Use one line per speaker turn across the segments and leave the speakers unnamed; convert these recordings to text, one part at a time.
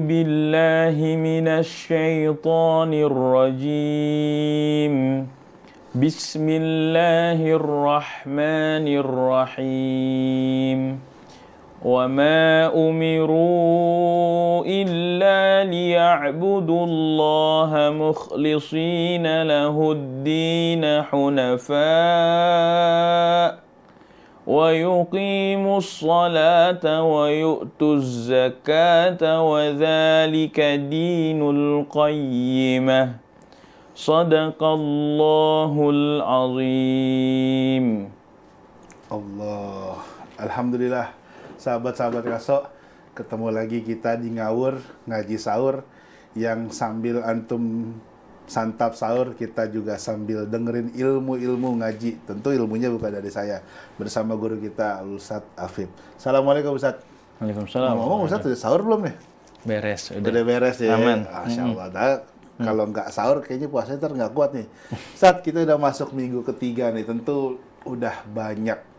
billahi minasyaitonir rajim. Bismillahirrahmanirrahim. Wa ma umiru illa liya'budullaha mukhlishina lahud-din hunafa wa yuqimus salata wa yu'tuz zakata wa dzalika dinul qayyimah. Shadaqallahul azim.
Allah. Alhamdulillah. Sahabat-sahabat Kaso, ketemu lagi kita di Ngawur, ngaji sahur, yang sambil antum santap sahur, kita juga sambil dengerin ilmu-ilmu ngaji. Tentu ilmunya bukan dari saya, bersama guru kita, Ustadz Afif. Assalamualaikum Ustadz.
Waalaikumsalam.
Ngomong Ustadz, udah sahur belum nih?
Beres.
Udah beres ya?
Aman.
Masya Allah. Kalau nggak sahur, kayaknya puasanya ntar nggak kuat nih. Ustadz, kita udah masuk minggu ketiga nih, tentu udah banyak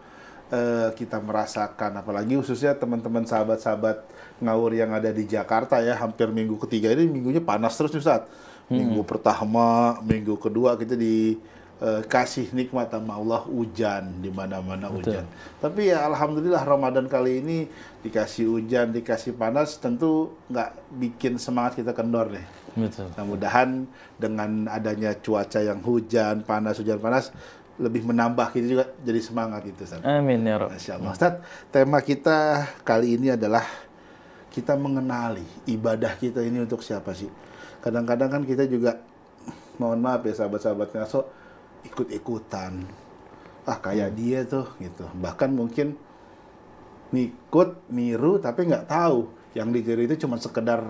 kita merasakan, apalagi khususnya teman-teman sahabat-sahabat Ngawur yang ada di Jakarta ya, hampir minggu ketiga ini minggunya panas terus nih Ustadz. Minggu pertama, minggu kedua kita dikasih nikmat sama Allah, hujan di mana-mana hujan. Tapi ya alhamdulillah Ramadan kali ini dikasih hujan, dikasih panas, tentu nggak bikin semangat kita kendor nih.
Betul.
Mudah-mudahan dengan adanya cuaca yang hujan panas, lebih menambah kita juga jadi semangat gitu Ustaz.
Amin ya Rabb.
Masya Allah. Ustaz, tema kita kali ini adalah kita mengenali ibadah kita ini untuk siapa sih. Kadang-kadang kan kita juga, mohon maaf ya sahabat-sahabat Ngaso, ikut-ikutan. Kayak dia tuh gitu. Bahkan mungkin ngikut, niru, tapi nggak tahu. Yang ditiru itu cuma sekedar,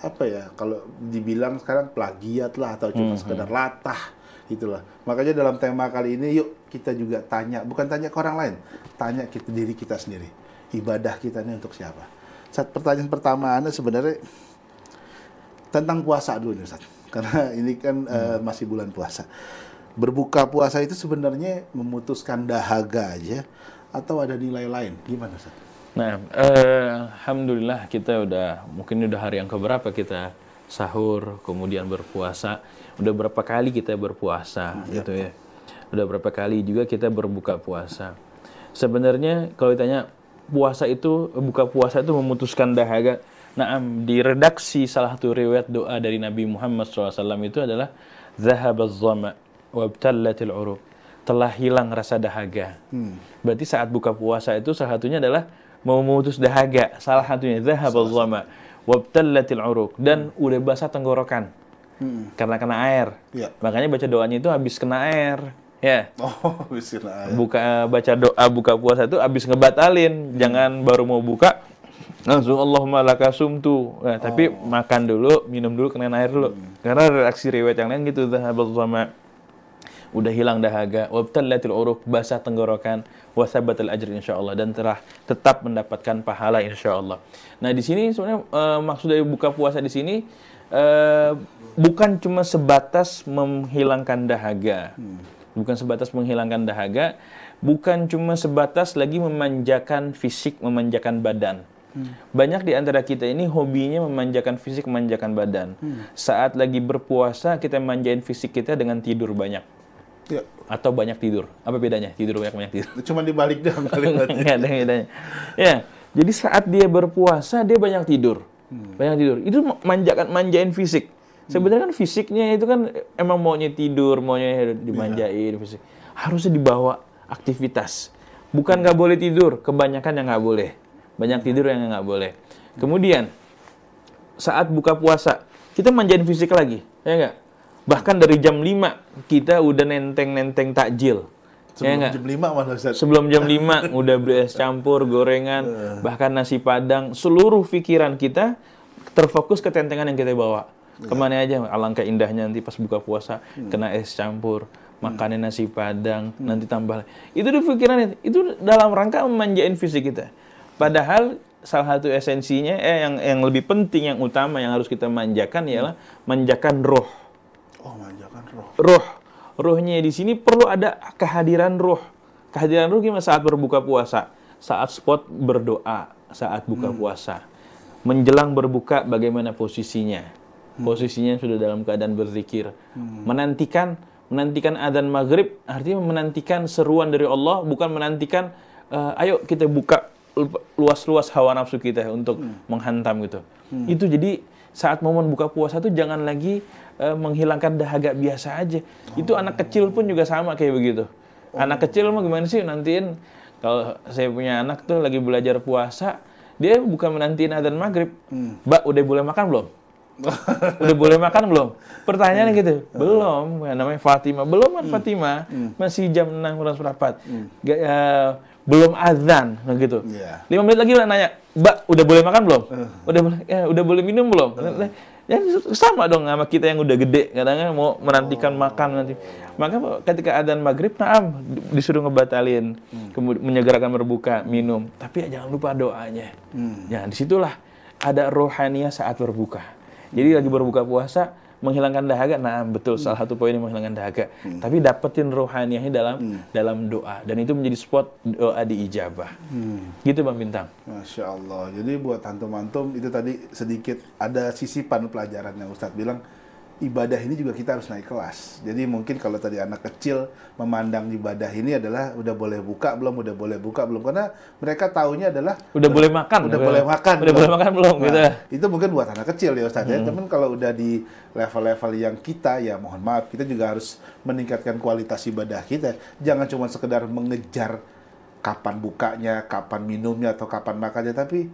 apa ya, kalau dibilang sekarang plagiat lah, atau cuma sekedar latah. Itulah. Makanya dalam tema kali ini yuk kita juga tanya, bukan tanya ke orang lain, tanya diri kita sendiri. Ibadah kita ini untuk siapa? Saat pertanyaan pertama Anda sebenarnya tentang puasa dulu nih Ustaz. Karena ini kan masih bulan puasa. Berbuka puasa itu sebenarnya memutuskan dahaga aja atau ada nilai lain? Gimana Ustaz?
Nah, alhamdulillah kita mungkin udah hari yang keberapa kita sahur, kemudian berpuasa. Udah berapa kali kita berpuasa gitu ya. Udah berapa kali juga kita berbuka puasa. Sebenarnya kalau ditanya buka puasa itu memutuskan dahaga. Nah, di redaksi salah satu riwayat doa dari Nabi Muhammad SAW itu adalah zahabaz zama wabtallatil uruq. Telah hilang rasa dahaga. Berarti saat buka puasa itu salah satunya adalah memutus dahaga. Salah satunya zahabaz zama wabtallatil uruq, dan udah basah tenggorokan. Karena kena air. Ya. Makanya baca doanya itu habis kena air. Ya.
Oh, habis kena air.
Baca doa buka puasa itu habis ngebatalin. Jangan baru mau buka langsung Allahumma laka sumtu. Nah, tapi makan dulu, minum dulu, kena air dulu. Karena reaksi riwayat yang lain gitu, zahabaz zama. Udah hilang dahaga, wabtallatil uruq, basah tenggorokan, wasabatal ajr insyaallah, dan tetap mendapatkan pahala insyaallah. Nah, di sini sebenarnya maksud dari buka puasa di sini bukan cuma sebatas menghilangkan dahaga. Bukan sebatas menghilangkan dahaga, bukan cuma sebatas lagi memanjakan fisik, memanjakan badan. Banyak di antara kita ini hobinya memanjakan fisik, memanjakan badan. Saat lagi berpuasa, kita manjain fisik kita dengan tidur banyak. Ya. Atau banyak tidur. Apa bedanya? Tidur banyak tidur.
Cuma dibalik doang kali.
Nggak ada bedanya. Ya, jadi saat dia berpuasa, dia banyak tidur. Banyak tidur. Itu manjain fisik. Sebenarnya kan fisiknya itu kan emang maunya tidur, maunya dimanjain fisik. Harusnya dibawa aktivitas. Bukan nggak boleh tidur, kebanyakan yang nggak boleh. Banyak tidur yang nggak boleh. Kemudian, saat buka puasa, kita manjain fisik lagi. Ya nggak? Bahkan dari jam 5, kita udah nenteng-nenteng takjil.
Sebelum jam 5 malah Ustaz.
Sebelum jam 5, udah beres campur, gorengan, bahkan nasi padang. Seluruh pikiran kita terfokus ke tentengan yang kita bawa. Kemana aja, alangkah indahnya nanti pas buka puasa, kena es campur, makannya nasi padang, nanti tambah. Itu di pikiran itu dalam rangka memanjain fisik kita. Padahal salah satu esensinya, yang lebih penting, yang utama yang harus kita manjakan ialah manjakan roh.
Oh, manjakan roh.
Rohnya di sini perlu ada kehadiran roh. Kehadiran roh gimana saat berbuka puasa? Saat spot berdoa, saat buka puasa. menjelang berbuka bagaimana posisinya. Posisinya sudah dalam keadaan berzikir. Menantikan adzan maghrib, artinya menantikan seruan dari Allah, bukan menantikan ayo kita buka luas-luas hawa nafsu kita untuk menghantam gitu. Itu jadi saat momen buka puasa tuh jangan lagi menghilangkan dahaga biasa aja. Itu anak kecil pun juga sama kayak begitu. Anak kecil mah gimana sih nantiin, kalau saya punya anak tuh lagi belajar puasa, dia bukan menantiin adzan maghrib. Mbak, udah boleh makan belum? Udah boleh makan belum? Pertanyaannya gitu. Belum. Namanya Fatimah. Belum kan Fatimah? Masih jam 6 kurang seperempat. Belum azan gitu. 5 menit lagi lah nanya, Mbak, udah boleh makan belum? Udah boleh minum belum? Ya sama dong sama kita yang udah gede, kadang-kadang mau menantikan makan nanti. Maka ketika adzan maghrib, disuruh ngebatalin, kemudian menyegerakan berbuka, minum. Tapi jangan lupa doanya. Ya, disitulah ada rohaniah saat berbuka. Jadi lagi berbuka puasa, menghilangkan dahaga, betul, salah satu poinnya menghilangkan dahaga. Tapi dapetin rohaniahnya dalam doa. Dan itu menjadi spot doa diijabah. Gitu Bang Bintang.
Masya Allah. Jadi buat antum-antum, itu tadi sedikit ada sisipan pelajaran yang Ustadz bilang, ibadah ini juga kita harus naik kelas. Jadi mungkin kalau tadi anak kecil memandang ibadah ini adalah udah boleh buka belum, karena mereka taunya adalah
udah boleh makan belum gitu.
Itu mungkin buat anak kecil ya Ustaz ya. Teman kalau udah di level-level yang kita, ya mohon maaf, kita juga harus meningkatkan kualitas ibadah kita. Jangan cuma sekedar mengejar kapan bukanya, kapan minumnya atau kapan makannya, tapi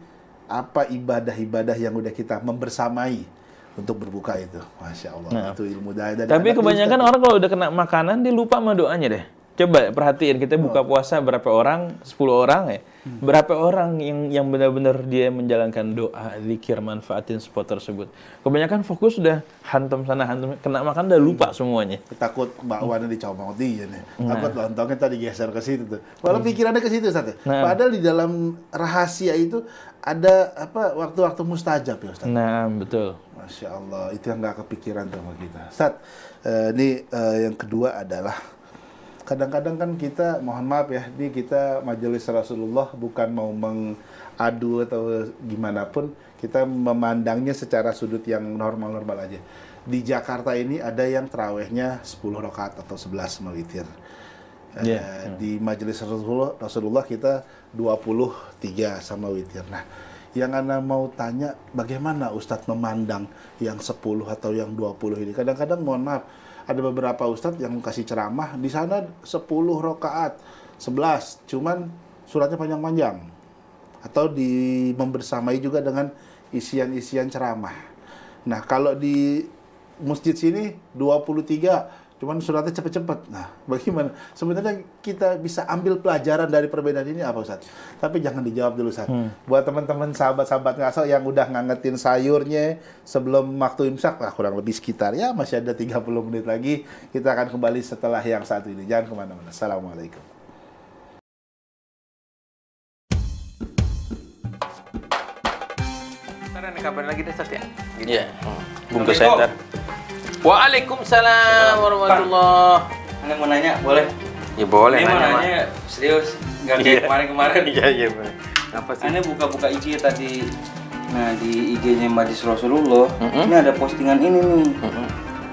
apa ibadah-ibadah yang udah kita membersamai untuk berbuka itu. Masya Allah, itu ilmu dari
tapi kebanyakan orang kalau udah kena makanan, dia lupa sama doanya deh. Coba perhatiin, kita buka puasa berapa orang? 10 orang ya. Berapa orang yang benar-benar dia menjalankan doa, zikir, manfaatin spot tersebut. Kebanyakan fokus udah hantam sana, hantam, kena makan udah lupa semuanya.
Takut bakwannya dicomot dia nih. Takut lontongnya tadi geser ke situ tuh. Walau pikirannya ke situ Ustaz. Padahal di dalam rahasia itu ada waktu-waktu mustajab ya Ustaz.
Betul.
Masya Allah, itu yang nggak kepikiran sama kita. Ustaz, ini yang kedua adalah kadang-kadang kan kita, mohon maaf ya, ini kita majelis Rasulullah bukan mau mengadu atau gimana pun, kita memandangnya secara sudut yang normal-normal aja. Di Jakarta ini ada yang tarawehnya 10 rakaat atau 11 sama witir. Di majelis Rasulullah kita 23 sama witir. Nah, yang Anda mau tanya, bagaimana Ustadz memandang yang 10 atau yang 20 ini? Kadang-kadang mohon maaf, ada beberapa Ustadz yang kasih ceramah, di sana 10 rakaat, 11, cuman suratnya panjang-panjang. Atau membersamai juga dengan isian-isian ceramah. Nah, kalau di masjid sini 23, cuman suratnya cepet-cepet. Nah, bagaimana? Sebenarnya kita bisa ambil pelajaran dari perbedaan ini apa Ustaz? Tapi jangan dijawab dulu Ustaz. Buat teman-teman sahabat-sahabat ngaso yang udah ngangetin sayurnya sebelum waktu imsak, kurang lebih sekitar ya masih ada 30 menit lagi. Kita akan kembali setelah yang satu ini. Jangan kemana-mana. Assalamualaikum.
Kapan lagi deh Ustaz ya?
Iya. Bungkus saya.
Waalaikumsalam warahmatullah.
Anda mau nanya, boleh?
Ya boleh.
Ini mau nanya serius, nggak kayak kemarin-kemarin.
Iya. Apa sih?
Anda buka-buka IG tadi. Nah, di IG-nya Majelis Rasulullah, ini ada postingan ini nih.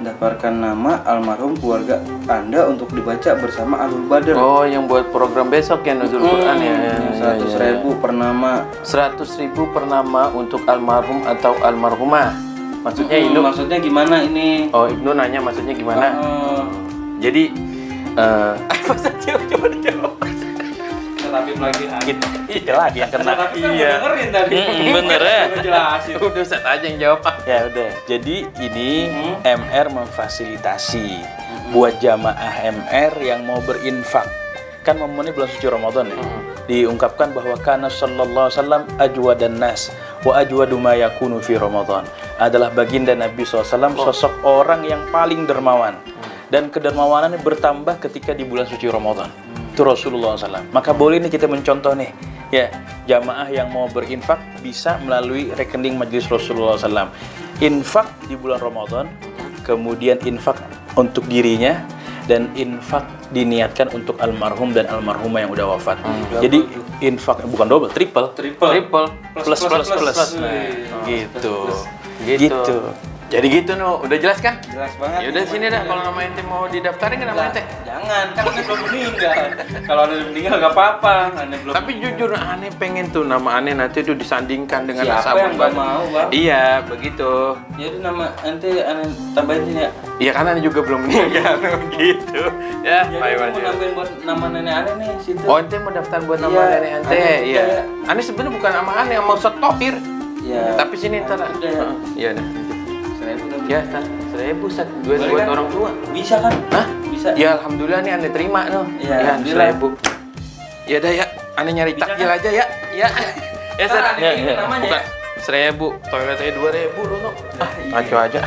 Daftarkan nama almarhum keluarga Anda untuk dibaca bersama Ahlul Badr.
Oh, yang buat program besok ya Nuzul Quran ya.
100.000 per nama.
100.000 per nama untuk almarhum atau almarhumah. Maksudnya
maksudnya gimana ini?
Oh, Ibnu nanya maksudnya gimana? Jadi apa saja coba dijawab.
Tapi lagi
iya lagi yang kena.
Iya. Dengerin tadi.
Bener ya.
Jelasin.
Udah Ustaz aja yang jawab.
Ya udah. Jadi ini MR memfasilitasi buat jamaah MR yang mau berinfak. Kan momennya bulan suci Ramadan ya. Diungkapkan bahwa kana sallallahu alaihi wasallam ajwadan nas wa ajwadu ma yakunu fi Ramadan. Adalah baginda Nabi SAW sosok orang yang paling dermawan. Dan kedermawanannya bertambah ketika di bulan suci Ramadan. Itu Rasulullah SAW. Maka boleh nih kita mencontoh nih. Ya, jamaah yang mau berinfak bisa melalui rekening Majelis Rasulullah SAW. Infak di bulan Ramadan, kemudian infak untuk dirinya, dan infak diniatkan untuk almarhum dan almarhumah yang udah wafat. Jadi infak bukan double, triple. Plus. Nah, gitu. Jadi gitu udah jelas kan?
Jelas banget.
Ya udah sini dah, kalau nama ente mau didaftarin ke nama ente.
Jangan, kan Ane belum meninggal. Kalau Ane belum meninggal nggak apa-apa.
Tapi jujur Ane pengen tuh nama Ane nanti tuh disandingkan dengan
Siapa yang nggak mau, Bang?
Iya, begitu.
Jadi nama ente Ane tambahin ya.
Iya kan Ane juga belum meninggal gitu. Ya,
Jadi
bye
aku mau nambahin buat nama nenek Ane nih situ.
Oh, ente mau daftar buat nama
Iya,
nenek ente.
Ane
Iya.
juga.
Ane sebenarnya bukan nama Ane, sama Ustaz Tohir.
Iya.
Tapi sini ntar.
Udah ya.
Iya dah.
1.000 tapi.
Ya, ntar 1.000 Ustaz. Buat
Boleh kan?
orang tua.
Bisa kan?
Hah?
Bisa.
Ya alhamdulillah nih Ane terima tuh.
Iya,
Ya,
alhamdulillah.
1.000. Ya dah ya, Ane nyari
Bisa
takjil
kan?
aja ya. Ya. Ya,
Ntar
Ustaz.
Ane bikin namanya
Bukan
ya.
1.000, toiletnya 2.000 dulu. Ngaco aja.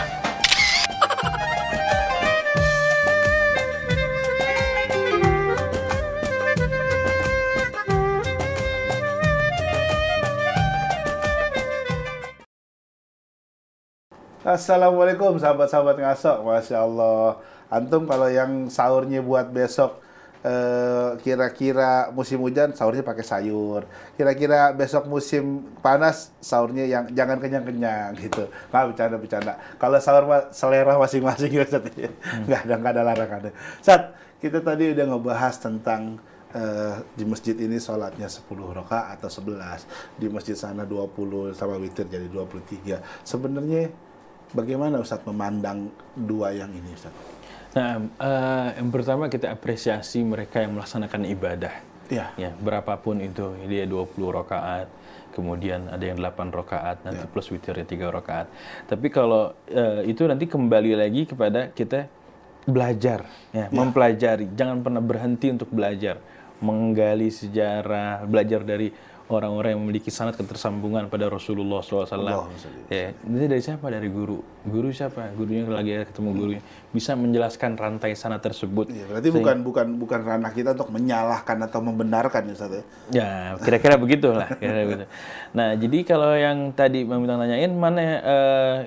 Assalamualaikum sahabat-sahabat ngasok, Masya Allah. Antum kalau yang sahurnya buat besok kira-kira musim hujan sahurnya pakai sayur. Kira-kira besok musim panas sahurnya yang jangan kenyang-kenyang gitu. Nggak bercanda-bercanda. Kalau sahur selera masing-masing ya Ustaz. Nggak ada larangan. Ustaz, kita tadi udah ngebahas tentang di masjid ini sholatnya 10 rakaat atau 11. Di masjid sana 20 sama witir jadi 23. Sebenarnya bagaimana Ustaz memandang dua yang ini Ustaz?
Nah, yang pertama kita apresiasi mereka yang melaksanakan ibadah.
Iya.
Ya, berapapun itu, dia 20 rakaat, kemudian ada yang 8 rakaat, nanti plus witirnya 3 rakaat. Tapi kalau itu nanti kembali lagi kepada kita belajar, ya, mempelajari. Jangan pernah berhenti untuk belajar, menggali sejarah, belajar dari orang-orang yang memiliki sanad ketersambungan pada Rasulullah SAW. Ya, ini dari siapa? Dari guru. Guru siapa? Gurunya lagi ketemu gurunya. Bisa menjelaskan rantai sanad tersebut.
Iya, berarti bukan ranah kita untuk menyalahkan atau membenarkan ya Ustaz ya?
Ya, kira-kira begitulah. Kira-kira begitu. Nah, jadi kalau yang tadi Bang Bintang nanyain mana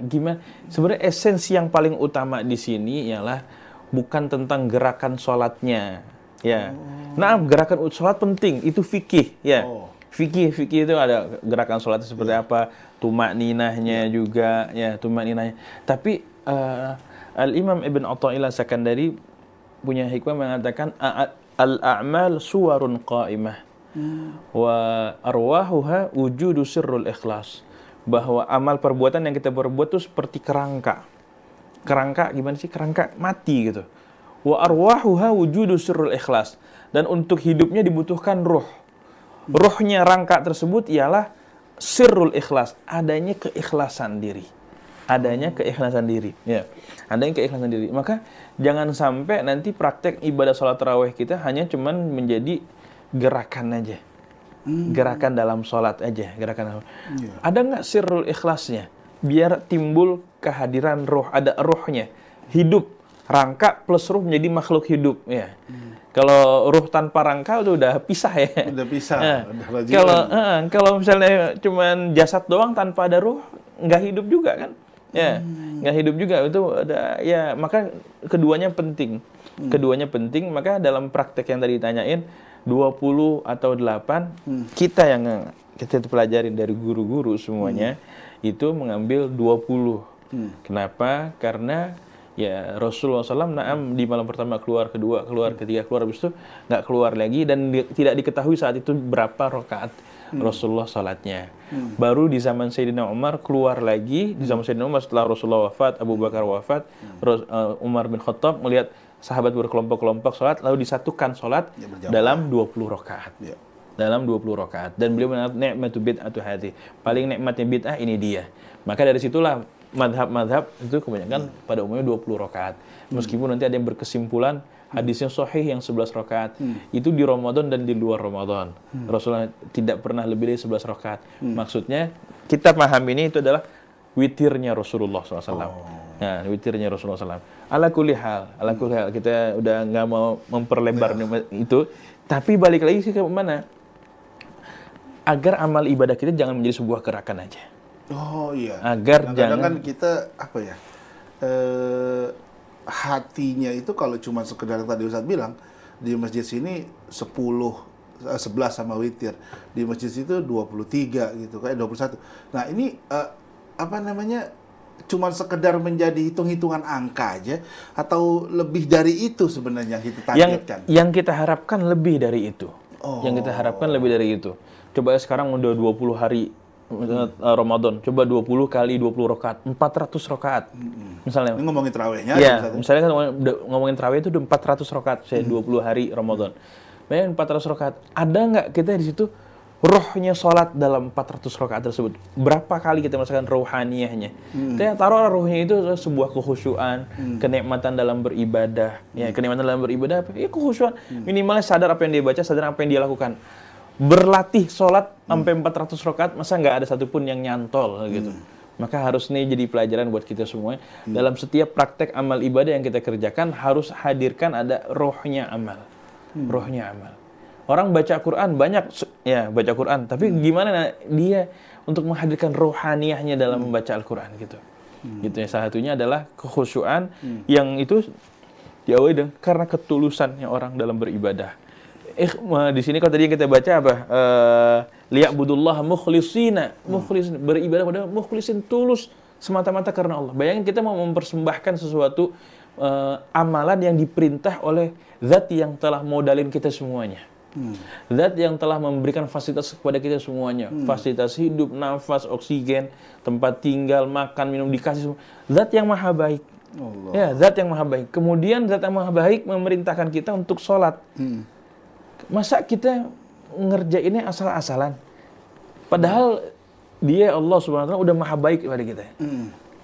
gimana? Sebenarnya esensi yang paling utama di sini ialah bukan tentang gerakan sholatnya. Ya. Nah, gerakan sholat penting, itu fikih, ya. Fikih itu ada gerakan sholat seperti apa, tumak ninahnya juga, ya tumak ninahnya. Tapi Al-Imam Ibn Atha'illah Sakandari punya hikmah mengatakan al-a'mal suwarun qa'imah wa arwahuha wujudu sirrul ikhlas. Bahwa amal perbuatan yang kita perbuat itu seperti kerangka. Kerangka gimana sih? Kerangka mati gitu. Wa arwahuha wujudu sirrul ikhlas. Dan untuk hidupnya dibutuhkan ruh. Ruhnya rangka tersebut ialah sirrul ikhlas, adanya keikhlasan diri. Adanya keikhlasan diri, ya. Adanya keikhlasan diri. Maka jangan sampai nanti praktek ibadah sholat tarawih kita hanya cuman menjadi gerakan aja. Gerakan dalam sholat aja, gerakan. Ada nggak sirrul ikhlasnya? Biar timbul kehadiran ruh, ada ruhnya. Hidup, rangka plus ruh menjadi makhluk hidup, ya. Kalau ruh tanpa rangka udah pisah ya. Udah pisah. Kalau misalnya cuman jasad doang tanpa ada ruh, nggak hidup juga kan? Ya, nggak hidup juga itu ada. Ya, maka keduanya penting. Keduanya penting. Maka dalam praktek yang tadi ditanyain 20 atau 8, kita yang kita pelajarin dari guru-guru semuanya itu mengambil 20. Kenapa? Karena ya Rasulullah SAW di malam pertama keluar, kedua keluar, ketiga keluar, habis itu nggak keluar lagi dan tidak diketahui saat itu berapa rakaat Rasulullah salatnya. Baru di zaman Sayyidina Umar keluar lagi, di zaman Sayyidina Umar setelah Rasulullah wafat, Abu Bakar wafat, Umar bin Khattab melihat sahabat berkelompok-kelompok salat lalu disatukan salat dalam 20 rakaat. Dalam 20 rakaat. Dan beliau mengatakan ni'matu bid'atu hadhi. Paling nikmatnya bid'ah ini dia. Maka dari situlah madhab itu kebanyakan pada umumnya 20 rakaat. Meskipun nanti ada yang berkesimpulan hadisnya sahih yang 11 rakaat. Itu di Ramadan dan di luar Ramadan. Rasulullah tidak pernah lebih dari 11 rakaat. Maksudnya kita paham ini itu adalah witirnya Rasulullah SAW. Nah, witirnya Rasulullah SAW. Ala kulli hal, kita udah nggak mau memperlebar itu. Tapi balik lagi sih ke mana? Agar amal ibadah kita jangan menjadi sebuah gerakan aja.
Oh iya.
Agar
jangan kan kita apa ya? hatinya itu kalau cuma sekedar tadi Ustadz bilang, di masjid sini 11 sama witir, di masjid situ 23 gitu, kayak 21. Nah ini apa namanya, cuma sekedar menjadi hitung-hitungan angka aja, atau lebih dari itu sebenarnya kita targetkan?
Yang kita harapkan lebih dari itu. Yang kita harapkan lebih dari itu. Coba sekarang udah 20 hari Ramadan, coba 20 kali 20 rakaat, 400 rakaat. Misalnya.
Ini ngomongin tarawihnya.
Ya, misalnya kan ngomongin tarawih itu udah 400 rakaat, saya 20 hari Ramadan. Bayangin 400 rakaat. Ada nggak kita di situ rohnya sholat dalam 400 rakaat tersebut? Berapa kali kita merasakan rohaniyahnya? Kita taruh rohnya itu sebuah kekhusyuan, kenikmatan dalam beribadah. Ya, kenikmatan dalam beribadah apa? Ya kekhusyuan. Minimalnya sadar apa yang dia baca, sadar apa yang dia lakukan. Berlatih sholat sampai 400 rakaat, masa nggak ada satupun yang nyantol gitu. Maka harus nih jadi pelajaran buat kita semua. Dalam setiap praktek amal ibadah yang kita kerjakan, harus hadirkan ada rohnya amal. Rohnya amal. Orang baca Quran banyak, ya baca Quran, tapi gimana dia untuk menghadirkan rohaniyahnya dalam membaca Al-Quran gitu. Gitu ya, salah satunya adalah kekhusyuan yang itu diawali dengan karena ketulusannya orang dalam beribadah. Di sini kalau tadi yang kita baca apa? Liya'budullaha mukhlisin, beribadah pada mukhlisin, tulus semata-mata karena Allah. Bayangin kita mau mempersembahkan sesuatu amalan yang diperintah oleh Zat yang telah modalin kita semuanya. Zat yang telah memberikan fasilitas kepada kita semuanya. Fasilitas hidup, nafas, oksigen, tempat tinggal, makan, minum, dikasih semua. Zat yang maha baik. Allah. Ya, Zat yang maha baik. Kemudian Zat yang maha baik memerintahkan kita untuk sholat. Masa kita ngerjainnya asal-asalan? Padahal dia Allah Subhanahu wa taala udah maha baik kepada kita.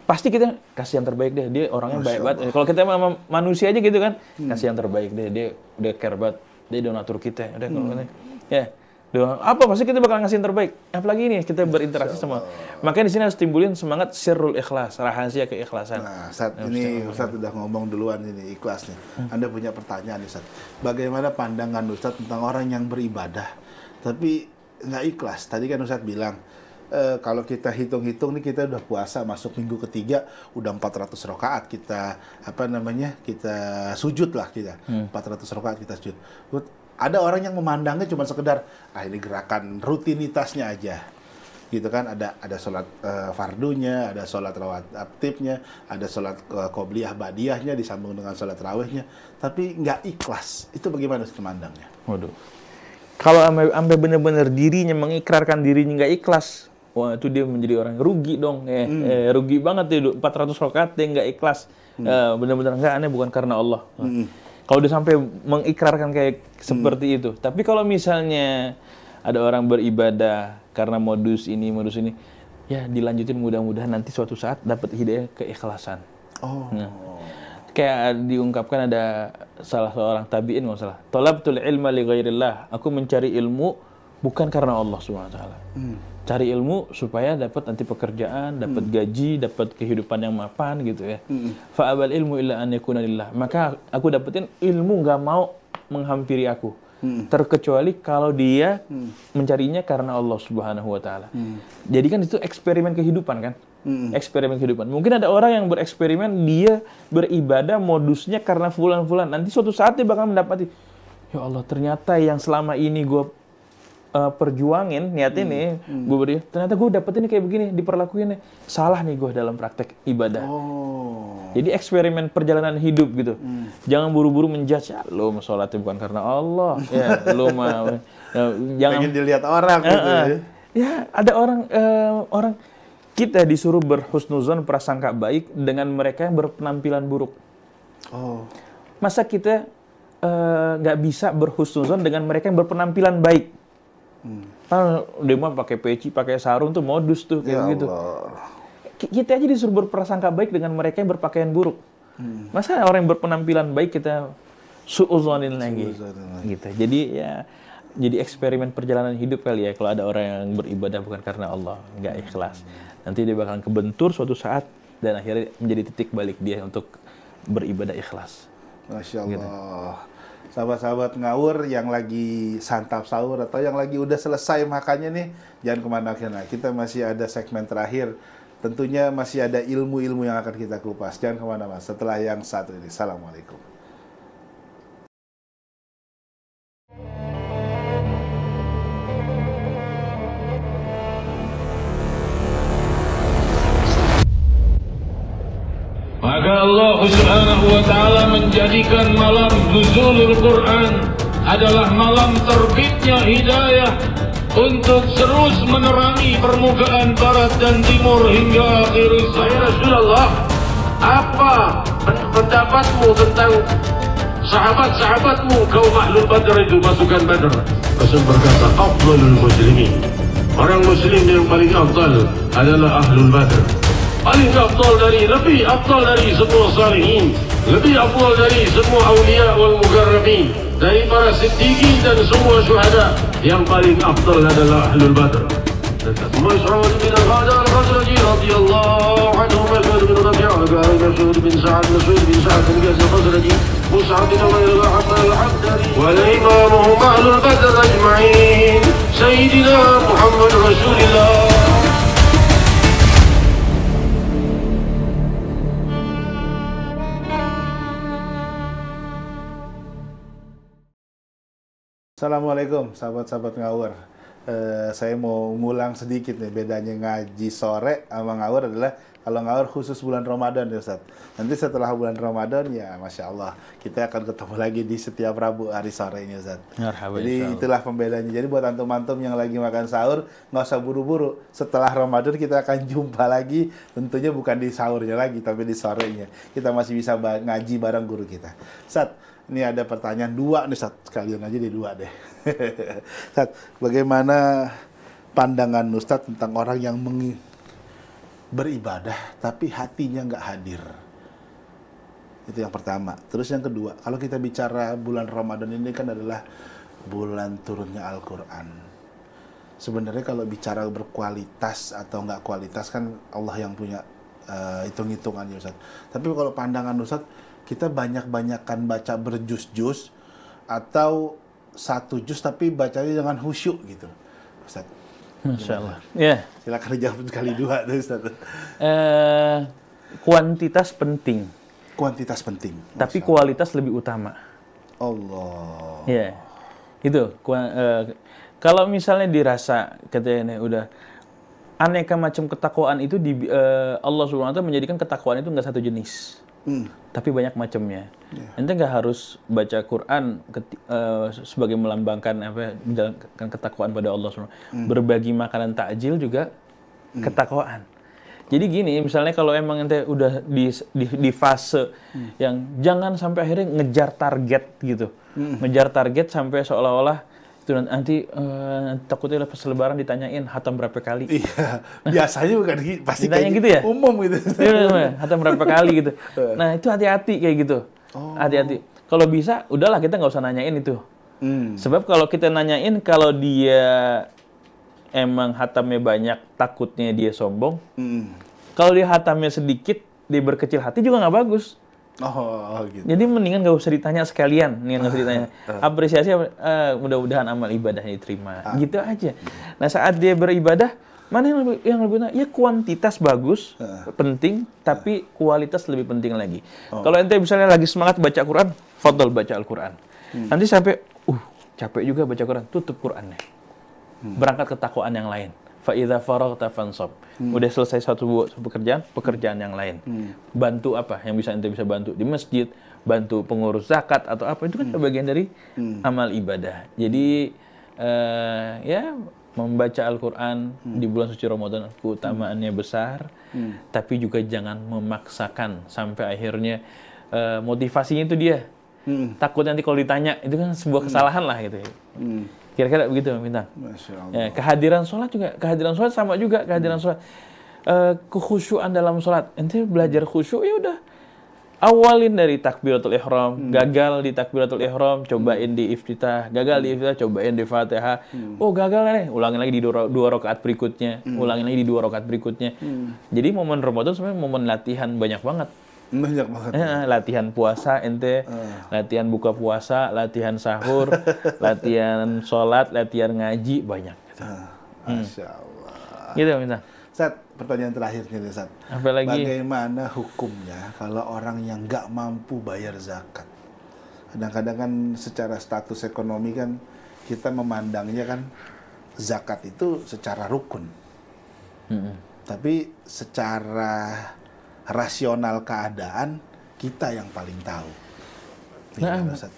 Pasti kita kasih yang terbaik deh. Dia orangnya baik banget. Kalau kita sama manusia aja gitu kan, kasih yang terbaik deh. Dia udah care banget. Dia donatur kita. Udah ya. Apa pasti kita bakal ngasih yang terbaik. Apalagi ini kita berinteraksi sama. Makanya di sini harus timbulin semangat sirrul ikhlas, rahasia keikhlasan.
Nah, saat ini Ustaz udah ngomong duluan ini ikhlas nih. Anda punya pertanyaan Ustaz. Bagaimana pandangan Ustaz tentang orang yang beribadah tapi nggak ikhlas? Tadi kan Ustaz bilang kalau kita hitung-hitung nih, kita udah puasa masuk minggu ketiga, udah 400 rakaat kita kita sujud lah kita. 400 rakaat kita sujud. Ada orang yang memandangnya cuma sekedar ini gerakan rutinitasnya aja. Gitu kan, ada sholat fardunya, ada sholat rawatibnya, ada sholat qobliyah ba'diyahnya disambung dengan sholat rawihnya, tapi nggak ikhlas. Itu bagaimana memandangnya?
Waduh. Kalau sampai benar-benar dirinya mengikrarkan dirinya nggak ikhlas, wah itu dia menjadi orang rugi dong. Rugi banget tuh 400 rakaat dia nggak ikhlas. Benar-benar nggak, aneh bukan karena Allah. Kalau udah sampai mengikrarkan kayak seperti itu. Tapi kalau misalnya ada orang beribadah karena modus ini, ya dilanjutin, mudah-mudahan nanti suatu saat dapat hidayah keikhlasan. Kayak diungkapkan ada salah seorang tabi'in nggak salah. Talabtul ilma li ghairillah. Aku mencari ilmu bukan karena Allah SWT. Cari ilmu supaya dapat nanti pekerjaan, dapat gaji, dapat kehidupan yang mapan gitu ya. Fa'abal ilmu illa an yakuna lillah. Maka aku dapetin ilmu nggak mau menghampiri aku. Terkecuali kalau dia mencarinya karena Allah Subhanahu wa taala. Jadi kan itu eksperimen kehidupan kan? Eksperimen kehidupan. Mungkin ada orang yang bereksperimen, dia beribadah modusnya karena fulan-fulan. Nanti suatu saat dia bakal mendapati, ya Allah, ternyata yang selama ini gue perjuangin, niat ini, gue ternyata gue dapetin kayak begini, diperlakuinnya salah nih gue dalam praktek ibadah. Jadi eksperimen perjalanan hidup gitu. Jangan buru-buru menjudge, ya, lo sholatnya bukan karena Allah, ya lo mah jangan
pengen dilihat orang gitu ya.
Ya ada orang kita disuruh berhusnuzon, prasangka baik dengan mereka yang berpenampilan buruk. Masa kita nggak bisa berhusnuzon dengan mereka yang berpenampilan baik? Dia mah pakai peci, pakai sarung tuh modus tuh kayak gitu. Kita aja disuruh berprasangka baik dengan mereka yang berpakaian buruk. Masa orang yang berpenampilan baik kita suuzonin lagi? Gitu. Jadi ya, jadi eksperimen perjalanan hidup kali ya kalau ada orang yang beribadah bukan karena Allah, nggak ikhlas. Nanti dia bakalan kebentur suatu saat dan akhirnya menjadi titik balik dia untuk beribadah ikhlas.
Masya Allah.
Gitu.
Sahabat-sahabat ngawur yang lagi santap sahur atau yang lagi udah selesai makannya nih, jangan kemana-mana. Kita masih ada segmen terakhir tentunya masih ada ilmu-ilmu yang akan kita kupas. Jangan kemana-mana setelah yang satu ini. Assalamualaikum.
Maka Allah Subhanahu wa Ta'ala menjadikan malam nuzulul Quran adalah malam terbitnya hidayah untuk terus menerangi permukaan barat dan timur hingga akhir zaman. Ya Rasulullah, apa pendapatmu tentang sahabat-sahabatmu kaum Ahlul Badr itu, pasukan Badr? Rasul berkata, afdalul muslimin, orang muslim yang paling afdal adalah Ahlul Badr. Paling afdal dari, lebih afdal dari semua salihin, lebih afdal dari semua awliya wal mukarrabin, dari para siddiqin dan semua syuhada. Yang paling afdal adalah Ahlul Badr. Mas'ud bin al-Khazraji radhiyallahu anhu, Mas'ud bin Rabi'ah, Mas'ud bin Sa'ad, Mas'ud bin Sa'ad bin al-Khazraji, Mus'ab bin Umair al-Abdari, wal imamuhum Ahlul Badr ajma'in, Sayyidina Muhammad Rasulullah.
Assalamualaikum sahabat-sahabat ngawur. Saya mau ngulang sedikit nih, bedanya ngaji sore sama ngawur adalah kalau ngawur khusus bulan Ramadan ya Ustaz. Nanti setelah bulan Ramadan ya Masya Allah kita akan ketemu lagi di setiap Rabu hari sore ini Ustaz. Jadi itulah pembedanya. Jadi buat antum-antum yang lagi makan sahur nggak usah buru-buru. Setelah Ramadan kita akan jumpa lagi, tentunya bukan di sahurnya lagi tapi di sorenya. Kita masih bisa ngaji bareng guru kita. Ustaz, ini ada pertanyaan dua nih, Ustaz. Sekalian aja di dua deh. Ustaz, bagaimana pandangan Ustaz tentang orang yang beribadah tapi hatinya nggak hadir? Itu yang pertama. Terus yang kedua, kalau kita bicara bulan Ramadan ini kan adalah bulan turunnya Al-Quran. Sebenarnya kalau bicara berkualitas atau nggak kualitas kan Allah yang punya hitung-hitungannya Ustaz. Tapi kalau pandangan Ustaz, kita banyak-banyakan baca berjus-jus atau satu jus tapi bacanya dengan khusyuk gitu, Ustaz.
Masya Allah. Ya.
Silakan dijawab sekali dua, Ustaz.
Kuantitas penting.
Kuantitas penting.
Tapi kualitas lebih utama.
Allah.
Ya. Itu. Kalau misalnya dirasa katanya udah aneka macam ketakwaan itu Allah Subhanahu wa Ta'ala menjadikan ketakwaan itu nggak satu jenis. Tapi banyak macamnya. Ente nggak harus baca Quran sebagai melambangkan menjalankan ketakwaan pada Allah SWT. Berbagi makanan takjil juga ketakwaan. Jadi gini, misalnya kalau emang ente udah di fase yang jangan sampai akhirnya ngejar target gitu, ngejar target sampai seolah-olah itu nanti takutnya pas lebaran ditanyain hatam berapa kali.
Iya, biasanya bukan pasti
ditanya
kayak
gitu ya?
Umum gitu.
Iya, hatam berapa kali gitu. Nah, itu hati-hati kayak gitu. Hati-hati. Kalau bisa, udahlah kita nggak usah nanyain itu. Sebab kalau kita nanyain, kalau dia emang hatamnya banyak, takutnya dia sombong. Kalau dia hatamnya sedikit, dia berkecil hati juga nggak bagus. Gitu. Jadi mendingan nggak usah ditanya sekalian, apresiasi, mudah-mudahan amal ibadahnya diterima, gitu aja. Nah saat dia beribadah, mana yang lebih benar? Ya kuantitas bagus, penting, tapi kualitas lebih penting lagi. Kalau ente misalnya lagi semangat baca Quran, fadhol baca Al-Quran. Nanti sampai, capek juga baca Quran, tutup Qurannya, berangkat ke takwaan yang lain. Fa'idha faraghta fansab. Udah selesai satu pekerjaan yang lain. Bantu apa yang ente bisa bantu di masjid, bantu pengurus zakat atau apa, itu kan bagian dari amal ibadah. Jadi ya membaca Al-Quran di bulan suci Ramadan keutamaannya besar, tapi juga jangan memaksakan sampai akhirnya motivasinya itu dia. Takut nanti kalau ditanya, itu kan sebuah kesalahan lah gitu. Kira-kira begitu, Bintang.
Masya Allah.
Ya, kehadiran sholat juga, kehadiran sholat sama juga, kehadiran sholat. Kekhusyuan dalam sholat. Ente belajar khusyuk, ya udah. Awalin dari takbiratul ihram, gagal di takbiratul ihram, cobain di iftitah, gagal di iftitah, cobain di Fatihah. Oh, gagal nih, ulangin lagi di dua rakaat berikutnya, ulangin lagi di 2 rakaat berikutnya. Jadi momen Ramadan sebenarnya momen latihan banyak banget.
Banyak banget.
Latihan puasa ente, latihan buka puasa, latihan sahur, latihan sholat, latihan ngaji, banyak. Gitu.
Masya Allah.
Gitu, Bintang.
Ustaz, pertanyaan terakhir nih Ustaz.
Apalagi?
Bagaimana hukumnya kalau orang yang nggak mampu bayar zakat? Kadang-kadang kan secara status ekonomi kan kita memandangnya kan zakat itu secara rukun. Tapi secara rasional keadaan kita yang paling tahu.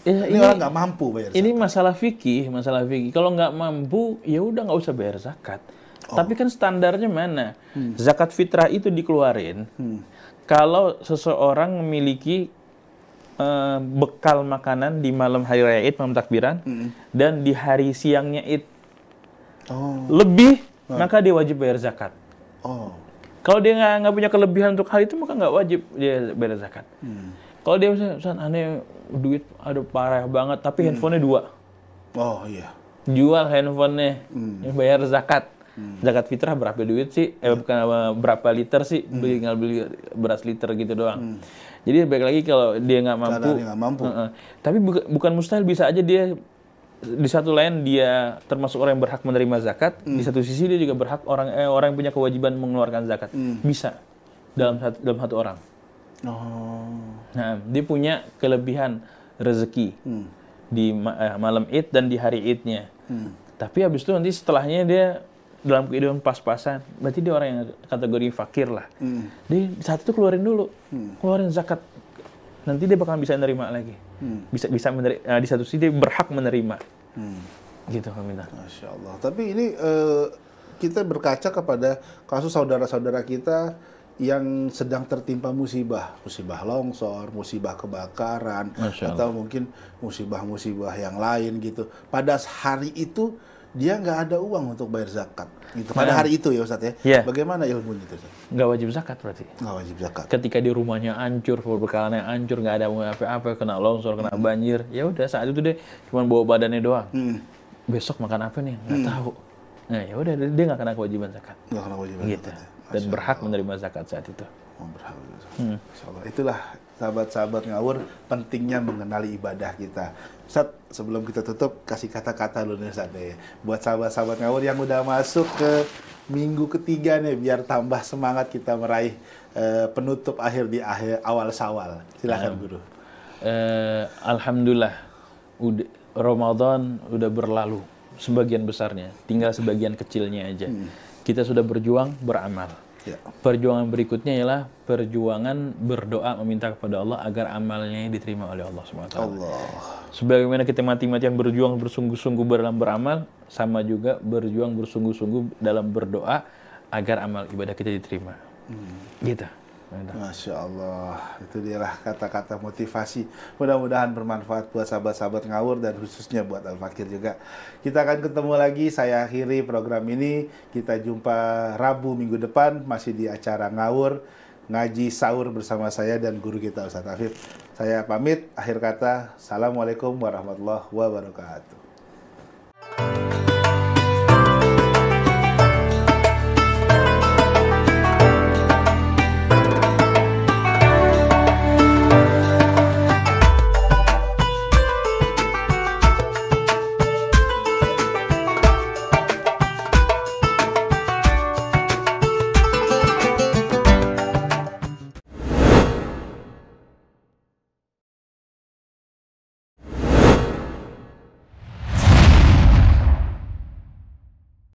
Ini orang nggak mampu bayar zakat.
Ini masalah fikih. Kalau nggak mampu, ya udah nggak usah bayar zakat. Tapi kan standarnya mana? Zakat fitrah itu dikeluarin kalau seseorang memiliki bekal makanan di malam hari raya Id, malam takbiran, dan di hari siangnya Id lebih, maka dia wajib bayar zakat. Kalau dia nggak punya kelebihan untuk hal itu, maka nggak wajib dia bayar zakat. Kalau dia misalnya aneh duit ada parah banget, tapi handphonenya 2. Jual handphonenya, bayar zakat. Zakat fitrah berapa duit sih? Bukan berapa liter sih? Beli beras liter gitu doang. Jadi baik lagi kalau dia nggak mampu. Tapi bukan mustahil, bisa aja dia di satu lain dia termasuk orang yang berhak menerima zakat, di satu sisi dia juga berhak orang yang punya kewajiban mengeluarkan zakat. Bisa dalam satu orang. Nah, dia punya kelebihan rezeki di malam Id dan di hari Idnya. Tapi habis itu nanti setelahnya dia dalam kehidupan pas-pasan, berarti dia orang yang kategori fakir lah. Dia saat itu keluarin dulu, keluarin zakat. Nanti dia bakal bisa menerima lagi. Bisa menerima, di satu sisi dia berhak menerima. Gitu, Aminah.
Masya Allah. Tapi ini kita berkaca kepada kasus saudara-saudara kita yang sedang tertimpa musibah longsor, musibah kebakaran, atau mungkin musibah-musibah yang lain gitu. Pada hari itu dia nggak ada uang untuk bayar zakat. Gitu. Pada hari itu ya Ustaz ya. Bagaimana ilmunya itu Ustaz?
Nggak wajib zakat berarti.
Nggak wajib zakat.
Ketika di rumahnya hancur, perbekalannya hancur, nggak ada apa-apa, kena longsor, kena banjir, ya udah saat itu dia cuma bawa badannya doang. Besok makan apa nih? Nggak tahu. Nah ya udah dia nggak kena kewajiban zakat.
Nggak kena kewajiban
gitu.
zakat.
Dan berhak menerima zakat saat itu.
Berhak. Insyaallah. Itulah sahabat-sahabat ngawur pentingnya mengenali ibadah kita. Ustaz, sebelum kita tutup kasih kata-kata dulu nih Ustaz nih. Buat sahabat-sahabat ngawur yang udah masuk ke minggu ketiga nih biar tambah semangat kita meraih penutup akhir di awal Syawal. Silakan Guru.
Alhamdulillah Ramadan udah berlalu sebagian besarnya, tinggal sebagian kecilnya aja. Kita sudah berjuang beramal. Perjuangan berikutnya ialah perjuangan berdoa meminta kepada Allah agar amalnya diterima oleh Allah SWT. Sebagaimana kita mati-matian berjuang bersungguh-sungguh dalam beramal, sama juga berjuang bersungguh-sungguh dalam berdoa agar amal ibadah kita diterima. Gitu.
Masya Allah, itu dialah kata-kata motivasi. Mudah-mudahan bermanfaat buat sahabat-sahabat ngawur dan khususnya buat Al-Fakir juga. Kita akan ketemu lagi, saya akhiri program ini. Kita jumpa Rabu minggu depan, masih di acara ngawur, ngaji sahur bersama saya dan guru kita Ustaz Afif. Saya pamit, akhir kata, Assalamualaikum warahmatullahi wabarakatuh.